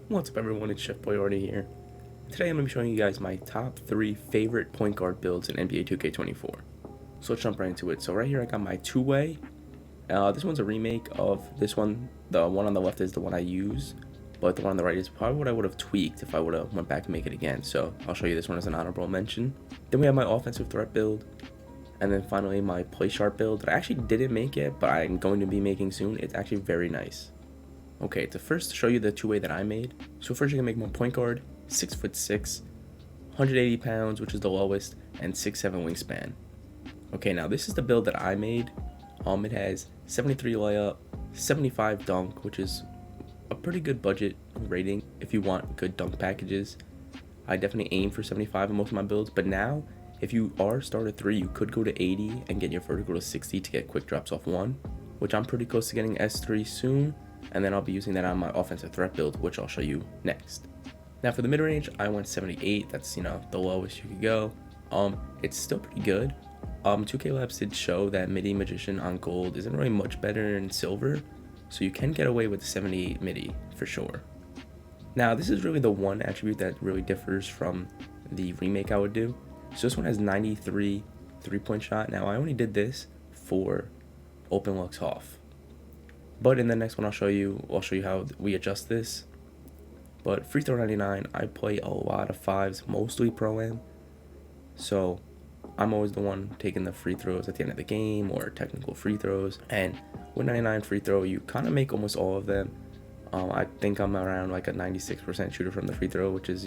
What's up everyone, it's Chef Boyardi here. Today I'm going to be showing you guys my top 3 favorite point guard builds in NBA 2K24. So let's jump right into it. So right here I got my two-way. This one's a remake of this one. The one on the left is the one I use, but the one on the right is probably what I would have tweaked if I would have went back and make it again. So I'll show you this one as an honorable mention. Then we have my offensive threat build. And then finally my play sharp build that I actually didn't make yet, but I'm going to be making soon. It's actually very nice. Okay, to first show you the two-way that I made. So first you're gonna make my point guard 6'6", 180 pounds, which is the lowest, and 6'7" wingspan. Okay, now this is the build that I made. It has 73 layup, 75 dunk, which is a pretty good budget rating if you want good dunk packages. I definitely aim for 75 in most of my builds, but now if you are starter 3, you could go to 80 and get your vertical to 60 to get quick drops off 1, which I'm pretty close to getting S3 soon. And then I'll be using that on my offensive threat build, which I'll show you next. Now for the mid-range, I went 78. That's, the lowest you could go. It's still pretty good. 2K Labs did show that Midi Magician on gold isn't really much better in silver, so you can get away with 78 Midi for sure. Now this is really the one attribute that really differs from the remake I would do. So this one has 93 3-point shot. Now I only did this for open looks off. But in the next one I'll show you how we adjust this. But free throw 99, I play a lot of fives, mostly pro-am. So I'm always the one taking the free throws at the end of the game or technical free throws. And with 99 free throw, you kind of make almost all of them. I think I'm around like a 96% shooter from the free throw, which is,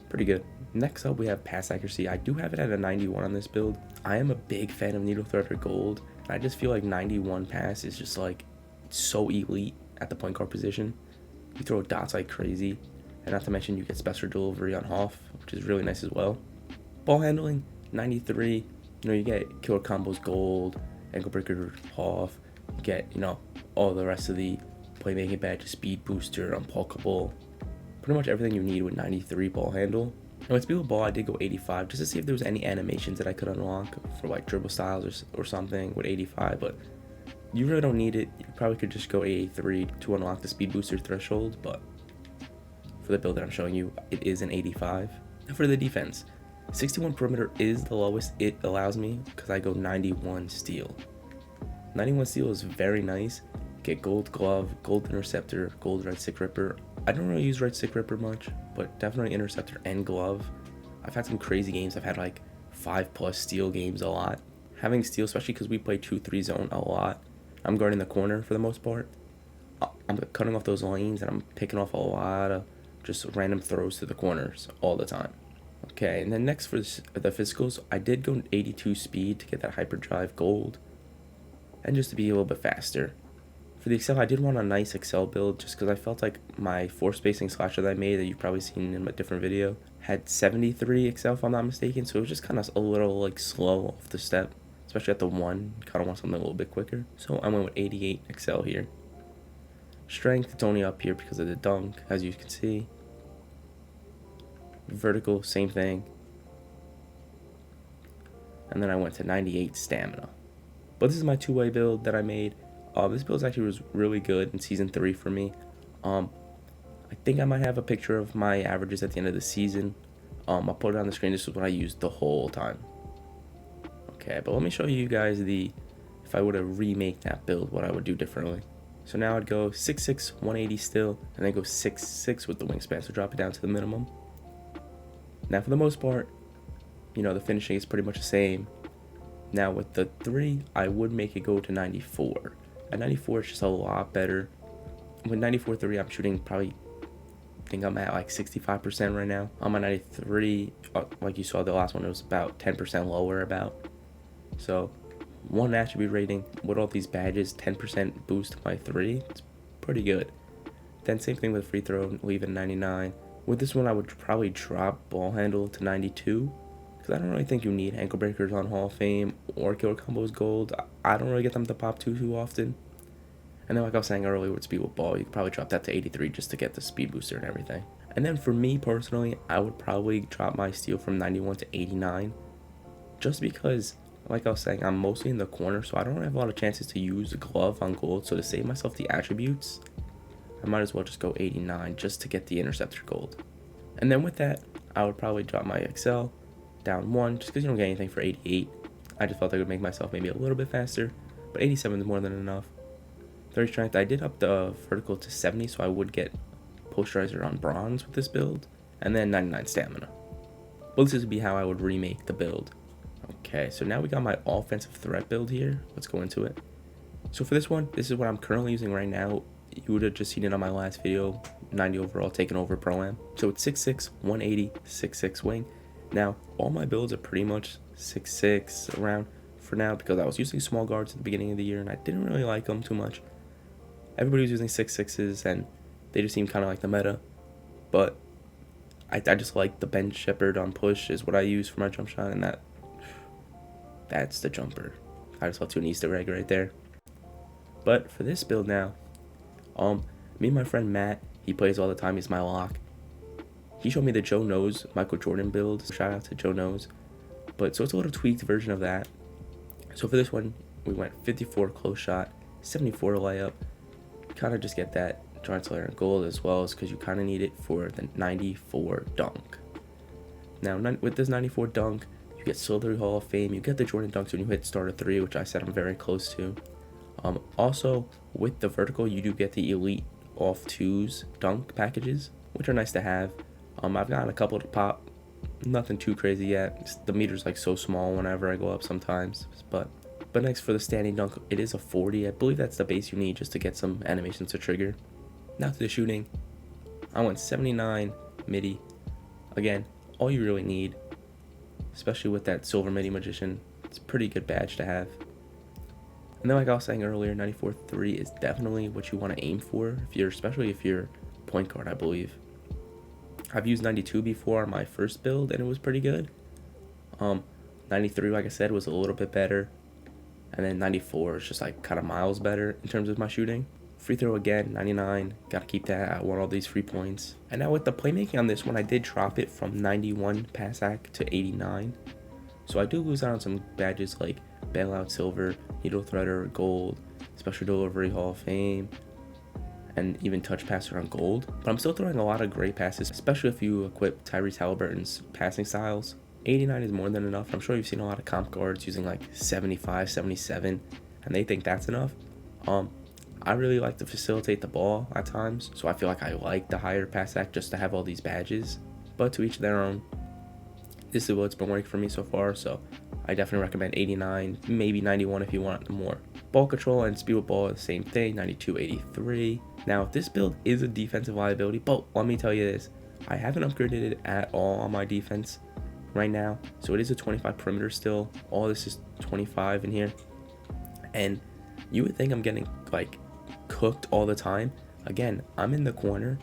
pretty good. Next up we have pass accuracy. I do have it at a 91 on this build. I am a big fan of needle threader gold. And I just feel like 91 pass is just like so elite at the point guard position. You throw dots like crazy, and not to mention you get special delivery on Hoff, which is really nice as well. Ball handling 93. You get killer combos gold, ankle breaker Hoff. You get all the rest of the playmaking badges, speed booster, unpulkable, pretty much everything you need with 93 ball handle. And with speed with ball, I did go 85 just to see if there was any animations that I could unlock for like dribble styles or something with 85, but you really don't need it. You probably could just go 83 to unlock the speed booster threshold, but for the build that I'm showing you, it is an 85. And for the defense, 61 perimeter is the lowest it allows me because I go 91 steal. 91 steal is very nice. Get gold glove, gold interceptor, gold red stick ripper. I don't really use red stick ripper much, but definitely interceptor and glove. I've had some crazy games. I've had like 5+ steal games a lot. Having steal, especially because we play 2-3 zone a lot. I'm guarding the corner for the most part. I'm cutting off those lanes and I'm picking off a lot of just random throws to the corners all the time. Okay, and then next for the physicals, I did go 82 speed to get that hyperdrive gold and just to be a little bit faster. For the Excel, I did want a nice Excel build just because I felt like my force spacing slasher that I made that you've probably seen in a different video had 73 Excel if I'm not mistaken, so it was just kind of a little like slow off the step. Especially at the 1, kind of want something a little bit quicker. So I went with 88 Excel here. Strength, it's only up here because of the dunk, as you can see. Vertical, same thing. And then I went to 98 stamina. But this is my two-way build that I made. This build actually was really good in Season 3 for me. I think I might have a picture of my averages at the end of the season. I'll put it on the screen. This is what I used the whole time. Okay, but let me show you guys if I were to remake that build, what I would do differently. So now I'd go 6'6", 180 still, and then go 6'6" with the wingspan, so drop it down to the minimum. Now for the most part, the finishing is pretty much the same. Now with the 3, I would make it go to 94. At 94, it's just a lot better. With 94 3, I'm shooting probably, I think I'm at like 65% right now. On my 93, like you saw the last one, it was about 10% lower about. So, one attribute rating with all these badges, 10% boost to my 3. It's pretty good. Then same thing with free throw, leave it 99. With this one, I would probably drop ball handle to 92. Because I don't really think you need ankle breakers on Hall of Fame or killer combos gold. I don't really get them to pop too often. And then like I was saying earlier with speed with ball, you could probably drop that to 83 just to get the speed booster and everything. And then for me personally, I would probably drop my steal from 91 to 89. Just because, like I was saying, I'm mostly in the corner, so I don't have a lot of chances to use the glove on gold. So to save myself the attributes, I might as well just go 89 just to get the interceptor gold. And then with that, I would probably drop my Excel down 1 just because you don't get anything for 88. I just felt I would make myself maybe a little bit faster, but 87 is more than enough. 30 strength, I did up the vertical to 70, so I would get posterizer on bronze with this build, and then 99 stamina. Well, this would be how I would remake the build. Okay, so now we got my offensive threat build here. Let's go into it. So for this one, this is what I'm currently using right now. You would have just seen it on my last video, 90 overall, taking over Pro-Am. So it's 6'6", 180, 6'6" wing. Now, all my builds are pretty much 6'6" around for now because I was using small guards at the beginning of the year and I didn't really like them too much. Everybody was using 6'6s and they just seemed kind of like the meta. But I just like the bench shepherd on push is what I use for my jump shot, and that's the jumper. I just left you an Easter egg right there. But for this build now, me and my friend Matt, he plays all the time, he's my lock. He showed me the Joe Knows Michael Jordan build. Shout out to Joe Knows. But so it's a little tweaked version of that. So for this one, we went 54 close shot, 74 layup. Kind of just get that translator and gold as well, as because you kind of need it for the 94 dunk. Now with this 94 dunk, you get Silvery Hall of Fame. You get the Jordan dunks when you hit starter 3, which I said I'm very close to. Also with the vertical, you do get the elite off 2s dunk packages, which are nice to have. I've gotten a couple to pop, nothing too crazy yet. The meter's like so small whenever I go up sometimes. But next for the standing dunk, it is a 40. I believe that's the base you need just to get some animations to trigger. Now to the shooting, I went 79 midi. Again, all you really need, especially with that silver midi magician, it's a pretty good badge to have. And then like I was saying earlier, 94-3 is definitely what you want to aim for, especially if you're point guard, I believe. I've used 92 before on my first build and it was pretty good. 93, like I said, was a little bit better. And then 94 is just like kind of miles better in terms of my shooting. Free throw again, 99. Gotta keep that. I want all these free points. And now with the playmaking on this one, I did drop it from 91 pass act to 89. So I do lose out on some badges like Bailout Silver, Needle Threader Gold, Special Delivery Hall of Fame, and even Touch Passer on Gold. But I'm still throwing a lot of great passes, especially if you equip Tyrese Halliburton's passing styles. 89 is more than enough. I'm sure you've seen a lot of comp guards using like 75, 77, and they think that's enough. I really like to facilitate the ball at times, so I feel like I like the higher pass act just to have all these badges. But to each their own. This is what's been working for me so far, so I definitely recommend 89, maybe 91 if you want more. Ball control and speed with ball is the same thing, 92, 83. Now, this build is a defensive liability, but let me tell you this, I haven't upgraded it at all on my defense right now, so it is a 25 perimeter still. All this is 25 in here, and you would think I'm getting like cooked all the time. Again, I'm in the corner,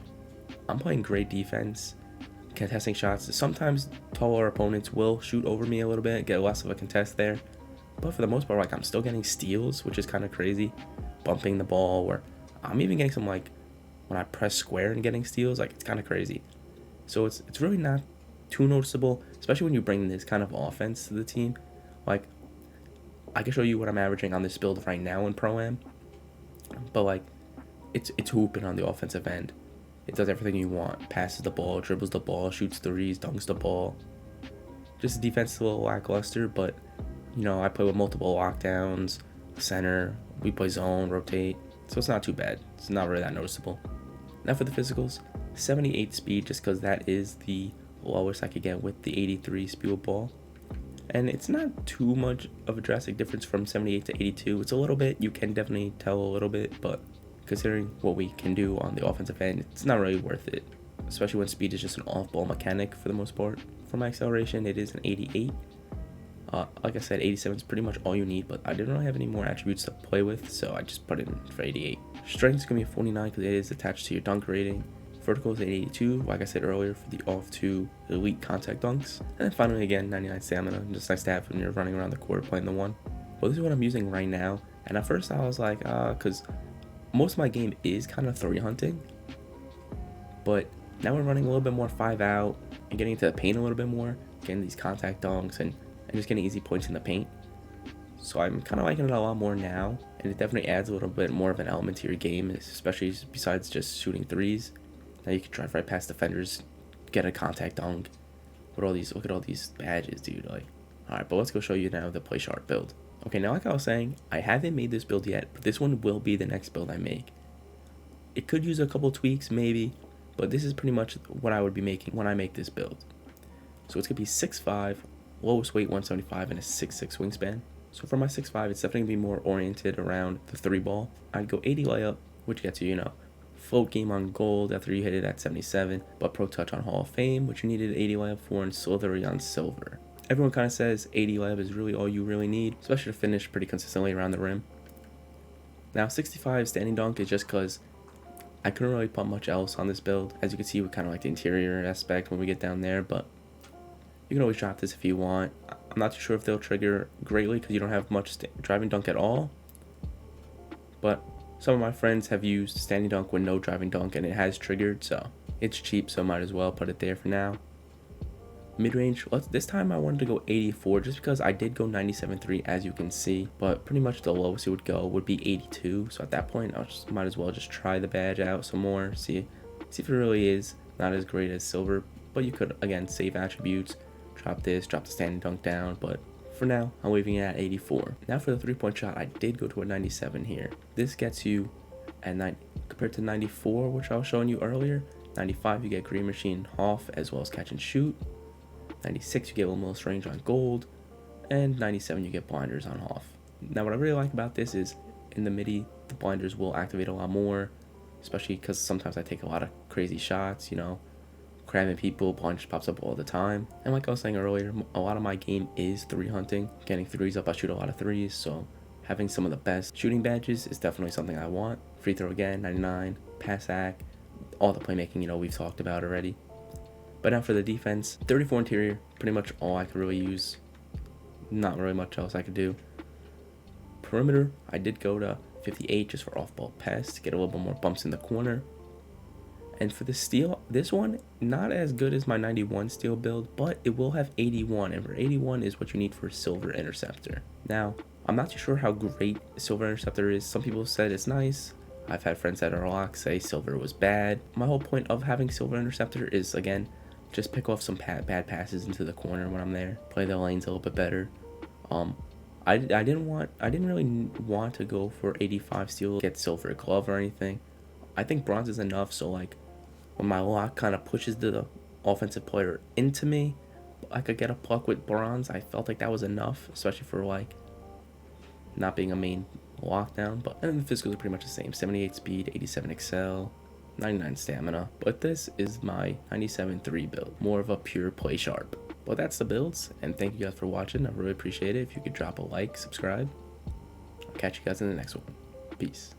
I'm playing great defense, contesting shots. Sometimes taller opponents will shoot over me a little bit, get less of a contest there, but for the most part, like, I'm still getting steals, which is kind of crazy, bumping the ball, or I'm even getting some, like, when I press square and getting steals, like, it's kind of crazy. So it's really not too noticeable, especially when you bring this kind of offense to the team. Like, I can show you what I'm averaging on this build right now in Pro-Am, but like, it's hooping on the offensive end. It does everything you want. Passes the ball, dribbles the ball, shoots threes, dunks the ball. Just defense is a little lackluster, but you know, I play with multiple lockdowns, center, we play zone, rotate, so it's not too bad. It's not really that noticeable. Now for the physicals, 78 speed, just because that is the lowest I could get with the 83 speed with ball. And it's not too much of a drastic difference from 78 to 82. It's a little bit, you can definitely tell a little bit, but considering what we can do on the offensive end, it's not really worth it, especially when speed is just an off-ball mechanic for the most part. For my acceleration, it is an 88. Like I said, 87 is pretty much all you need, but I didn't really have any more attributes to play with, so I just put it in for 88. Strength is going to be a 49 because it is attached to your dunk rating. Vertical is 82, like I said earlier, for the off-2 elite contact dunks. And then finally, again, 99 stamina, just nice to have when you're running around the court playing the one. Well, this is what I'm using right now, and at first I was like, because most of my game is kind of 3 hunting, but now we're running a little bit more 5 out and getting into the paint a little bit more, getting these contact dunks and just getting easy points in the paint. So I'm kind of liking it a lot more now, and it definitely adds a little bit more of an element to your game, especially besides just shooting threes. Now you can drive right past defenders, get a contact dunk. Look at all these badges, dude. Like, all right, but let's go show you now the play sharp build. Okay, now like I was saying, I haven't made this build yet, but this one will be the next build I make. It could use a couple tweaks maybe, but this is pretty much what I would be making when I make this build. So it's gonna be 6'5", lowest weight 175, and a 6'6" wingspan. So for my 6'5", it's definitely gonna be more oriented around the 3-ball. I'd go 80 layup, which gets you, float game on gold after you hit it at 77, but pro touch on Hall of Fame, which you needed 80 layup for, and slithery on silver. Everyone kind of says 80 layup is really all you really need, especially to finish pretty consistently around the rim. Now 65 standing dunk is just because I couldn't really put much else on this build. As you can see, we kind of like the interior aspect when we get down there, but you can always drop this if you want. I'm not too sure if they'll trigger greatly because you don't have much driving dunk at all, but some of my friends have used standing dunk with no driving dunk and it has triggered, so it's cheap, so might as well put it there for now. Mid-range, this time I wanted to go 84 just because I did go 97.3 as you can see, but pretty much the lowest it would go would be 82. So at that point, might as well just try the badge out some more, see if it really is not as great as silver, but you could again save attributes, drop the standing dunk down, but for now, I'm leaving it at 84. Now for the 3-point shot, I did go to a 97 here. This gets you at 9 compared to 94, which I was showing you earlier. 95, you get Green Machine Hoff as well as catch and shoot. 96, you get most range on gold. And 97, you get blinders on Hoff. Now what I really like about this is in the midi, the blinders will activate a lot more, especially because sometimes I take a lot of crazy shots, cramming people, blinders pops up all the time. And like I was saying earlier, a lot of my game is 3 hunting, getting threes up. I shoot a lot of threes, so having some of the best shooting badges is definitely something I want. Free throw again, 99, pass act, all the playmaking, we've talked about already. But now for the defense, 34 interior, pretty much all I could really use. Not really much else I could do. Perimeter, I did go to 58 just for off-ball pass to get a little bit more bumps in the corner. And for the steal, this one, not as good as my 91 steal build, but it will have 81, and for 81 is what you need for a silver interceptor. Now, I'm not too sure how great silver interceptor is. Some people said it's nice. I've had friends that are locked say silver was bad. My whole point of having silver interceptor is, again, just pick off some bad passes into the corner when I'm there. Play the lanes a little bit better. I didn't really want to go for 85 steal, get silver glove or anything. I think bronze is enough, so like when my lock kind of pushes the offensive player into me, I could get a puck with bronze. I felt like that was enough, especially for like not being a main lockdown. But and the physicals are pretty much the same: 78 speed, 87 excel, 99 stamina. But this is my 97.3 build, more of a pure play sharp. But that's the builds, and thank you guys for watching. I really appreciate it. If you could drop a like, subscribe. I'll catch you guys in the next one. Peace.